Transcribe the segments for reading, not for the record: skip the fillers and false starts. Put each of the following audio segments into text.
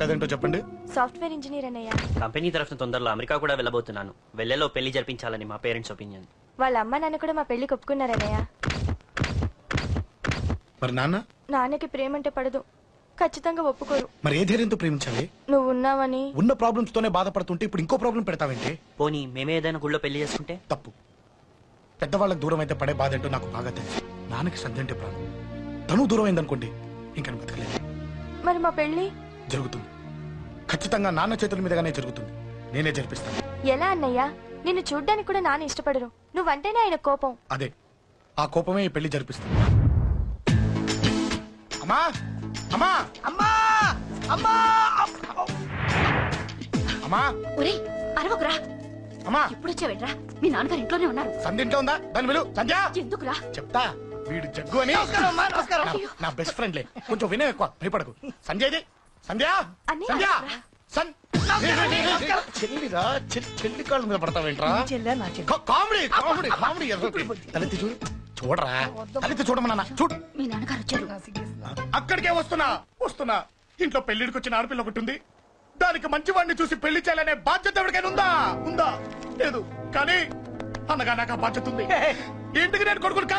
Work అదేంటో చెప్పండి. Software engineer అన్నయ్య. కంపెనీ తరఫున తొందరలో అమెరికా కూడా వెళ్ళబోతున్నాను. వెళ్ళేలో పెళ్లి జరిపించాలని మా పేరెంట్స్ ఒపీనియన్. వాళ్ళ అమ్మ నాన్న కూడా మా పెళ్లికి ఒప్పుకున్నారన్నయ్య. మరి నాన్నకి ప్రేమ అంటే పడదు, ఖచ్చితంగా ఒప్పుకోరు. మరి ఏ ధైర్యంతో ప్రేమించాలి? నువ్వు ఉన్నావని. ఉన్న ప్రాబ్లమ్స్ తోనే బాధపడుతుంటే ఇప్పుడు ఇంకో ప్రాబ్లం పెడతావేంటి? పోనీ మేమే ఏదైనా గుళ్ళో పెళ్లి చేసుకుంటే? తప్పు. పెద్దవాళ్ళకి దూరం అయితే పడే బాధ ఏంటో నాకు బాగా తెలుసు. నాన్నకి సంధ్య అంటే ప్రాణం. తను దూరం అయిందనుకోండి ఇంకా బతకలేదు. మరి మా పెళ్లి జరుగుతుంది. ఖచ్చితంగా నాన్న చేతుల మీదగానే జరుగుతుంది. నేనే జరిపిస్తాను. ఎలా అన్నయ్య? నిన్ను చూడ్డానికి కూడా నాన్న ఇష్టపడరు, నువ్వంటేనే ఆయన కోపం. అదే ఆ కోపమే ఈ పెళ్లి జరిపిస్తుంది. అమ్మా అమ్మా అమ్మా అమ్మా అమ్మా ఒరేయ్ అరవకురా. అమ్మా ఇప్పుడు వచ్చావేట్రా? మీ నాన్నగారు ఇంట్లోనే ఉన్నారు. సంధ్య ఇంట్లో ఉందా? దాని విలు. సంధ్య ఎందుకురా? చెప్తా. వీడు జగ్గు అని నా బెస్ట్ ఫ్రెండ్లే. కొంచెం వినే ఎక్కువ, భయపడకు. సంధ్య ఇది. సంధ్య సంధ్య చెల్లిరా. చెల్లి కాళ్ళ మీద పడతావేంట్రా? Comedy comedy comedy. తలెత్తి చూడు. చూడరా, తలెత్తి చూడమన్నా. చూడు. మీ నాన్నగారు వచ్చారు. అక్కడికే వస్తున్నా వస్తున్నా. ఇంట్లో పెళ్లిడికి వచ్చిన ఆడపిల్ల ఒకటి ఉంది. దానికి మంచి వాడిని చూసి పెళ్లి చేయాలనే బాధ్యత ఎవరికైనా ఉందా? ఉందా? లేదు. కానీ అనగా నాకు ఆ బాధ్యత ఉంది. ఇంటికి నేను కొడుకుని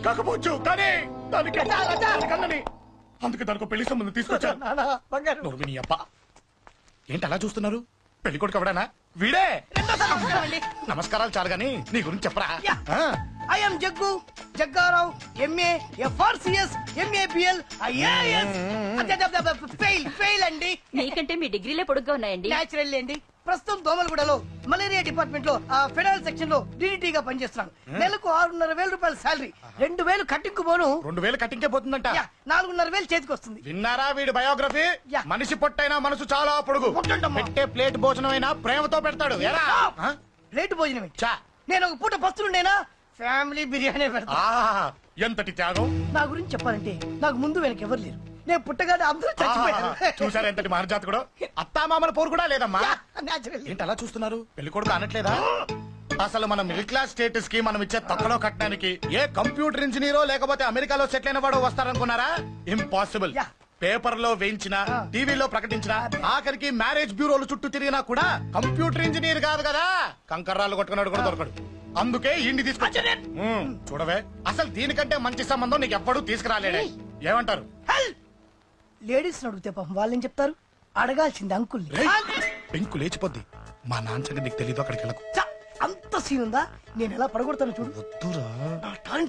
కాకపోవచ్చు కానీ దానికి కన్నని. అందుకే దానికి పెళ్లి సంబంధం తీసుకొచ్చాను. నీ అప్ప ఏంటి అలా చూస్తున్నారు? పెళ్లి కొడుకు ఎవడనా? వీడే. నమస్కారాలు చాలు గాని నీ గురించి చెప్పరా. I'm Jaggu Jaggarao, MA FRCS MABL IAS. Fail అండి. మీకంటే మీ డిగ్రీలే పొడుగ్గా ఉన్నాయండి. న్యాచురల్ అండి. ప్రస్తుతం దోమలగూడలో మలేరియా డిపార్ట్మెంట్ లో ఫెడరల్ సెక్షన్ లో DDT గా పనిచేస్తున్నాను. నెలకు 6,500 రూపాయల శాలరీ, 2,000 కట్టింగ్ పోను. 2,000 కట్టింకే పోతుందంట. 4,500 చేతికి వస్తుంది. విన్నారా వీడి బయోగ్రఫీ? మనిషి పొట్టైనా మనసు చాలా పొడుగు. పెట్టే ప్లేట్ భోజనం అయినా ప్రేమతో పెడతాడు. ప్లేట్ భోజనం నేను ఒక పూట పస్తులుండేనా ఫ్యామిలీ బిర్యానీ పెడతా. ఎంతటి త్యాగం! నా గురించి చెప్పాలంటే నాకు ముందు వెనక ఎవరు లేరు. నేను పుట్టగానే అందరూ చచ్చిపోయారు. చూసారు ఎంతటి మహర్జాత్ కూడా. అత్తామామల పోరు కూడా లేదమ్మా. ఏంటి అలా చూస్తున్నారు? పెళ్లి కొడుకు అనట్లేదా? అసలు మన మిడిల్ క్లాస్ స్టేటస్ కి మనం ఇచ్చే తక్కువలో కట్టడానికి ఏ కంప్యూటర్ ఇంజనీరో లేకపోతే అమెరికాలో సెటిల్ అయిన వాడు వస్తారనుకున్నారా? ఇంపాసిబుల్. పేపర్ లో వేయించిన, టీవీలో ప్రకటించిన, ఆఖరికి మ్యారేజ్ బ్యూరోలు చుట్టూ తిరిగినా కూడా కంప్యూటర్ ఇంజనీర్ కాదు కదా. కంకర్రాలు కొట్టుకున్నాడు కూడా దొరకడు. అందుకే ఇండి తీసుకొచ్చా. చూడవే, అసలు దీనికంటే మంచి సంబంధం నీకు ఎప్పుడూ తీసుకురాలేడే. ఏమంటారు? లేడీస్ అడిగితే పాపం వాళ్ళేం చెప్తారు? అడగాల్సింది అంకుల్. పెంకు లేచిపోద్ది. మా నాన్న సంగతి నీకు తెలీదు. అక్కడికి వెళ్ళకు. అంత సీన్ ఉందా? నేను ఎలా పడగొడతాను చూడు. వద్దురా,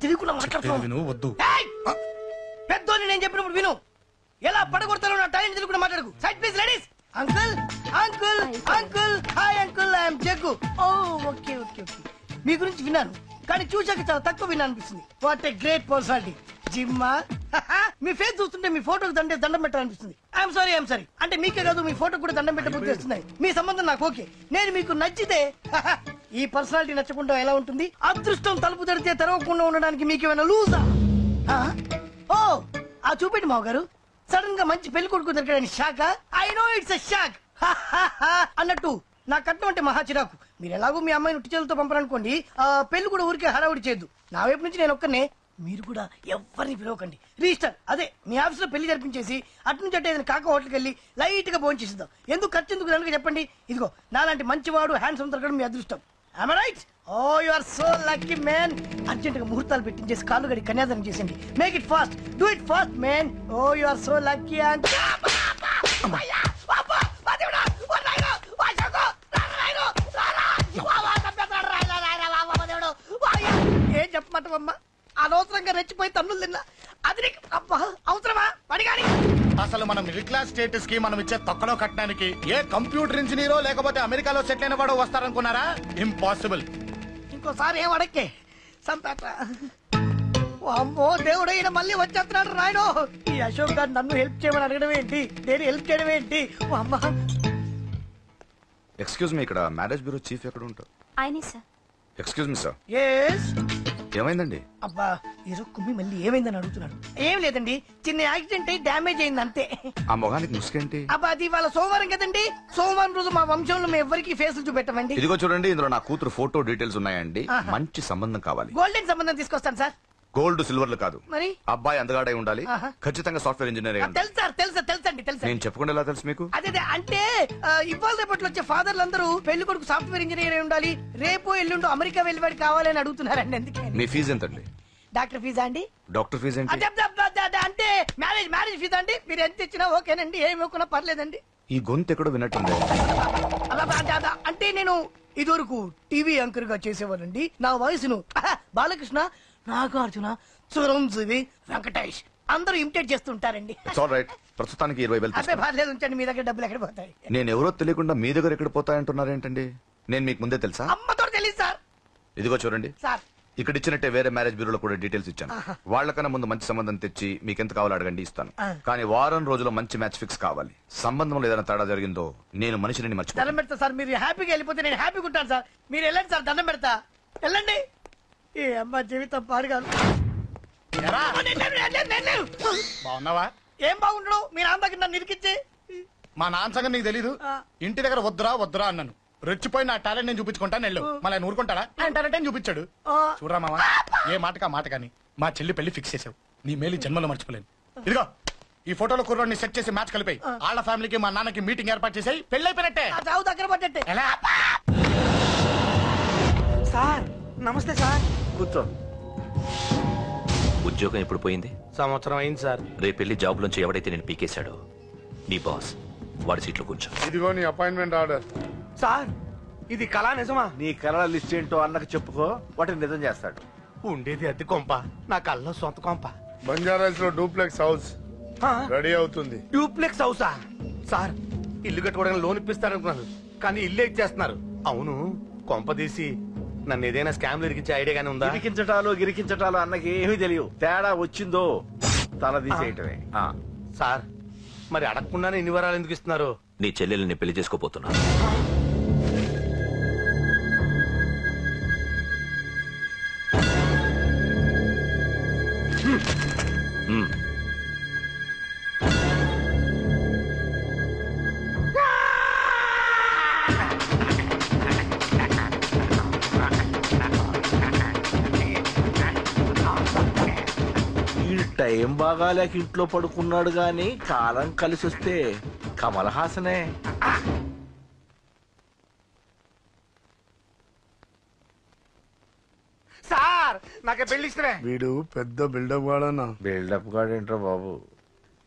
తెలియకుండా మాట్లాడుతున్నాను. వద్దు. పెద్దోని నేను చెప్పినప్పుడు విను. ఎలా పడగొడతానో నా టాలెంట్ తెలియకుండా మాట్లాడకు. Side please ladies. Uncle uncle uncle. Hi uncle, I'm Jaggu. Okay okay okay. మీ గురించి విన్నాను కానీ చూశాక చాలా తక్కువ విన్నా అనిపిస్తుంది. What a great personality. జిమ్మా, మీ ఫేస్ చూస్తుంటే మీ ఫోటోకి దండం పెట్టాలనిపిస్తుంది. ఐఎమ్ సారీ అంటే మీకే కాదు, మీ ఫోటో కూడా దండం పెట్టబుద్ధి వస్తున్నాయి. మీ సంబంధం నాకు ఓకే. నేను మీకు నచ్చితే ఈ పర్సనాలిటీ నచ్చకుండా ఎలా ఉంటుంది? అదృష్టం తలుపు తెరితే తెరవకుండా ఉండడానికి మీకేమైనా లూజా? ఆ చూపెట్టి మావ గారు. సడన్ గా మంచి పెళ్లి కొడుకు దొరకడానికి shock. I know it's a shock అన్నట్టు నా కట్నం అంటే మహా చిరాకు. మీరు ఎలాగో మీ అమ్మాయిని ఉట్టి చేతులతో పంపరనుకోండి, పెళ్లి కూడా ఊరికే హడావుడి చేయొద్దు. నా వైపు నుంచి నేను ఒక్కనే, మీరు కూడా ఎవరిని పిలవకండి. రిజిస్టర్ అదే మీ ఆఫీస్ లో పెళ్లి జరిపించేసి అటు నుంచి అంటే కాక హోటల్కి వెళ్ళి లైట్ గా భోజనం చేసిద్దాం. ఎందుకు ఖర్చు ఎందుకు కనుక చెప్పండి. ఇదిగో నాలాంటి మంచివాడు హ్యాండ్సమ్ దొరకడం మీ అదృష్టం. Am I right? Oh, you are so lucky, man. Urgent గా ముహూర్తాలు పెట్టించేసి కాళ్ళు గడి కన్యాదానం చేసేయండి. Make it fast. Do it fast, man. Oh, you are so lucky. And ఏం చెప్పమంటావమ్మా? అనవసరంగా రెచ్చిపోయి తన్నులు తిన్నా. అది నీకు అవసరమా? పడిగాని అసలు మన మిడిల్ క్లాస్ స్టేటస్ కి మనం ఇచ్చే తక్కువలో కట్టడానికి ఏ కంప్యూటర్ ఇంజనీరో లేకపోతే అమెరికాలో సెటిల్ అయిన వాడు వస్తారనుకున్నారా? ఇంపాసిబుల్. ఇంకోసారి ఏం అడక్కే సంపేట. అమ్మో దేవుడు, ఈయన మళ్ళీ వచ్చేస్తున్నాడు రాయడు. ఈ అశోక్ గారు నన్ను హెల్ప్ చేయమని అడగడం ఏంటి, నేను హెల్ప్ చేయడం ఏంటి? అమ్మా ఎక్స్క్యూజ్ మీ, ఇక్కడ మ్యారేజ్ బ్యూరో చీఫ్ ఎక్కడ ఉంటారు? ఆయనే sir. Excuse me sir. Yes. ఏమైందండి? అబ్బా ఈరోజు కుమ్మి మళ్ళీ ఏమైందని అడుగుతున్నాడు. ఏం లేదండి, చిన్న యాక్సిడెంట్ అయి డ్యామేజ్ అయింది అంతే. ఆ మొగానికి ముసుకేంటి? అబ్బా అది వాళ్ళ సోమవారం కదండి. సోమవారం రోజు మా వంశంలో మేము ఎవరికి ఫేసులు చూపెట్టమండి. ఇదిగో చూడండి, ఇందులో నా కూతురు ఫోటో డీటెయిల్స్ ఉన్నాయండి. మంచి సంబంధం కావాలి. గోల్డెన్ సంబంధం తీసుకొస్తాను సార్. గోల్డ్ సిల్వర్లు కాదు. మరి అబ్బాయి అందగాడై ఉండాలి, ఆహా. ఖచ్చితంగా సాఫ్ట్వేర్ ఇంజనీర్ అయి ఉండాలి. తెలుసు సార్, తెలుసండి తెలుసండి. నేను చెప్పకుండా ఎలా తెలుసు మీకు? అదే అంటే ఇవాళ రేపట్లో వచ్చే ఫాదర్లు అందరూ పెళ్లి కొడుకు సాఫ్ట్వేర్ ఇంజనీర్ అయి ఉండాలి, రేపు ఎల్లుండు అమెరికా వెళ్ళివాడు కావాలని అడుగుతున్నారండి. అందుకే మీ ఫీజు ఎంతండి? డాక్టర్ ఫీజా అండి? డాక్టర్ ఫీజు ఏంటి? అంటే మ్యారేజ్ ఫీజా అండి? మీరు ఎంత ఇచ్చినా ఓకేనండి, ఏమి ఇవ్వకున్నా పర్లేదండి. ఈ గొంతు ఎక్కడో విన్నట్టుంది. అంటే నేను ఇదివరకు టీవీ యాంకర్ గా చేసేవాళ్ళండి. నా వయసును బాలకృష్ణ, నాగార్జున, చిరంజీవి, వెంకటేష్ అందరూ ఇమిటేట్ చేస్తుంటారండి. It's all right. ప్రస్తుతానికి 20,000 అదే పర్లేదు, ఉంచండి. మీ దగ్గర డబ్బులు ఎక్కడ పోతాయి? నేను ఎవరో తెలియకుండా మీ దగ్గర ఎక్కడ పోతాయంటున్నారేంటండి? నేను మీకు ముందే తెలుసా? అమ్మతో తెలియదు సార్. ఇదిగో చూడండి, సార్ ఇక్కడ ఇచ్చినట్టే వేరే మ్యారేజ్ బ్యూరోలో కూడా డీటెయిల్స్ ఇచ్చాను. వాళ్ళకన్నా ముందు మంచి సంబంధం తెచ్చి మీకు ఎంత కావాలో అడగండి, ఇస్తాను. కానీ వారం రోజుల్లో మంచి మ్యాచ్ ఫిక్స్ కావాలి. సంబంధంలో ఏదైనా తేడా జరిగిందో నేను మనిషిని మర్చిపోతాను. దండం పెడతా సార్, మీరు హ్యాపీగా వెళ్ళిపోతే నేను హ్యాపీగా ఉంటాను సార్. మీరు వెళ్ళండి సార్, దండం పెడతా, వెళ్ళండి. ఏ అమ్మ జీవితం పాడుగాను. ఎరా, బాగున్నావా? ఏం బాగుండడు, మీ నాన్న దగ్గర నన్ను ఇరికిచ్చి. మా నాన్న సంగతి నీకు తెలీదు. ఇంటి దగ్గర వద్దురా అన్నాను. రెచ్చిపోయి నా టాలెంట్ నేను చూపించుకుంటాను వెళ్ళు. మళ్ళీ ఆయన ఊరుకుంటాడా? ఆయన టాలెంట్ అని చూపించాడు. చూడరా మామ, ఏ మాటకా మాట కానీ మా చెల్లి పెళ్లి ఫిక్స్ చేసావు. నీ మేలు జన్మలో మర్చిపోలేను. ఇదిగో ఈ ఫోటోలో కుర్రోడిని సెట్ చేసి మ్యాచ్ కలిపాయి. వాళ్ళ ఫ్యామిలీకి మా నాన్నకి మీటింగ్ ఏర్పాటు చేసాయి. పెళ్లి అయిపోయినట్టే. చావు దగ్గర పడ్డట్టే. ఎలా? సార్ నమస్తే సార్. కూర్చో. ఉద్యోగం ఎప్పుడు పోయింది? సంవత్సరం అయింది సార్. రేపెళ్ళి జాబ్ నుంచి ఎవడైతే నేను పీకేశాడో నీ బాస్ వాడి సీట్లో కూర్చో. ఇదిగో నీ అపాయింట్మెంట్ ఆర్డర్. సార్ ఇది కళా నిజమా? నీ కలల లిస్ట్ ఏంటో అన్నకు చెప్పుకో, వాటిని నిజం చేస్తాడు. ఉండేది అద్దె కొంప, నా కళ్ళలో సొంత కొంప. బంజారాస్ లో డూప్లెక్స్ హౌస్ రెడీ అవుతుంది. డూప్లెక్స్ హౌసా? సార్ ఇల్లు కట్టుకోవడానికి లోన్ ఇప్పిస్తారనుకున్నాను, కానీ ఇల్లే ఇచ్చేస్తున్నారు. అవును, కొంప తీసి నన్ను ఏదైనా స్కామ్ ఇరికించే ఐడియా గానీ ఉందా? గిరికించటాలు అన్నకి ఏమీ తెలియదు. తేడా వచ్చిందో తల తీసేయటమే. సార్ మరి అడగకుండానే ఇన్ని వరాలు ఎందుకు ఇస్తున్నారు? నీ చెల్లెల్ని పెళ్లి చేసుకోపోతున్నా. టైం బాగాలేక ఇంట్లో పడుకున్నాడు గాని కాలం కలిసి వస్తే కమల్ హాసనే. సార్ నాకే పెళ్లి ఇష్టమే. వీడు పెద్ద బిల్డప్ వాడన్నా. బిల్డప్ గాడేంట్రా బాబు,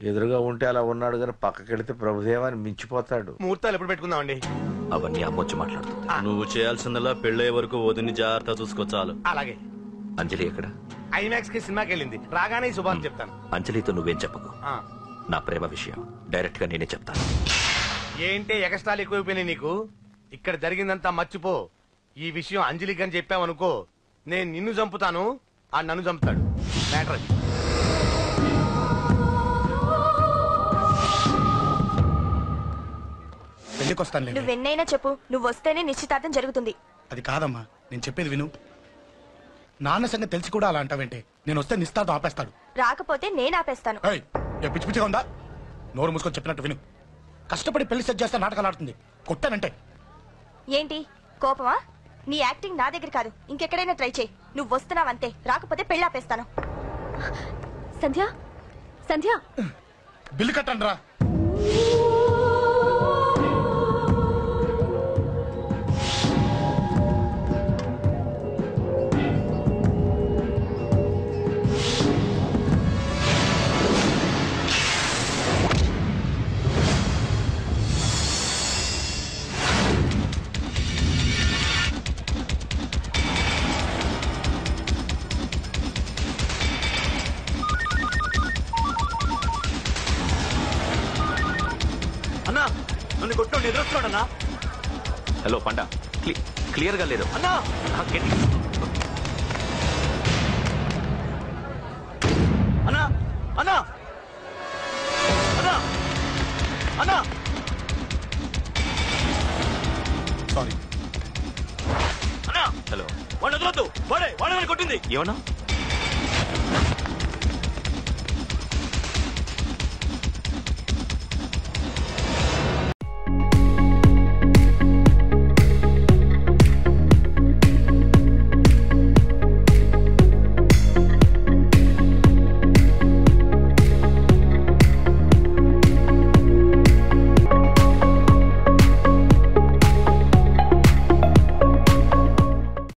ఎదురుగా ఉంటే అలా ఉన్నాడు కానీ పక్కకెడితే ప్రభుదేవాన్ని మించిపోతాడు. ముహూర్తాలు ఎప్పుడు పెట్టుకుందామండి? అవన్నీ అమ్మొచ్చి మాట్లాడుతుంది. నువ్వు చేయాల్సిందల్లా పెళ్ళయ్యే వరకు వదిని జాగ్రత్త చూసుకో చాలు. అలాగే. అంజలి ఎక్కడ? ఐమాక్స్ కి సినిమాకి వెళ్ళింది, రాగానే ఈ శుభాన్ని చెప్తాను. అంజలితో నువ్వేం చెప్పకు. నా ప్రేమ విషయం డైరెక్ట్ గా నేనే చెప్తాను. ఏంటి ఎగస్ట్రాలు ఎక్కువైపోయినాయి నీకు? ఇక్కడ జరిగిందంతా మర్చిపో. ఈ విషయం అంజలికి అని చెప్పావనుకో, నేను నిన్ను చంపుతాను, ఆ నన్ను చంపుతాడు. మ్యాటర్ అది. పెళ్లికి వస్తాను. నువ్వెన్నైనా చెప్పు, నువ్వు వస్తేనే నిశ్చితార్థం జరుగుతుంది. అది కాదమ్మా, నేను చెప్పేది విను. నాన్న సంగతి తెలిసి కూడా అలా అంటావేంటే? నేను వస్తే నిస్తార్థం ఆపేస్తాడు. రాకపోతే నేను ఆపేస్తాను. పిచ్చి పిచ్చిగా ఉందా? నోరు మూసుకొని చెప్పినట్టు విను. కష్టపడి పెళ్లి సెట్ చేస్తే నాటకాలు ఆడుతుంది. కొట్టానంటే ఏంటి కోపమా? నీ యాక్టింగ్ నా దగ్గర కాదు, ఇంకెక్కడైనా ట్రై చేయి. నువ్వు వస్తున్నావంతే, రాకపోతే పెళ్లి ఆపేస్తాను. సంధ్య సంధ్య బిల్లు కట్టండి రా. అన్నా నన్ను కొట్టు ఎదురుస్తున్నాడన్నా. హలో పండా, క్లియర్ గా లేదు అన్నా. అన్నా అన్నా అన్నా అన్నా సారీ. అన్నా. హలో, వాడిని వదలొద్దు. వాడే కొట్టింది. ఏమన్నా?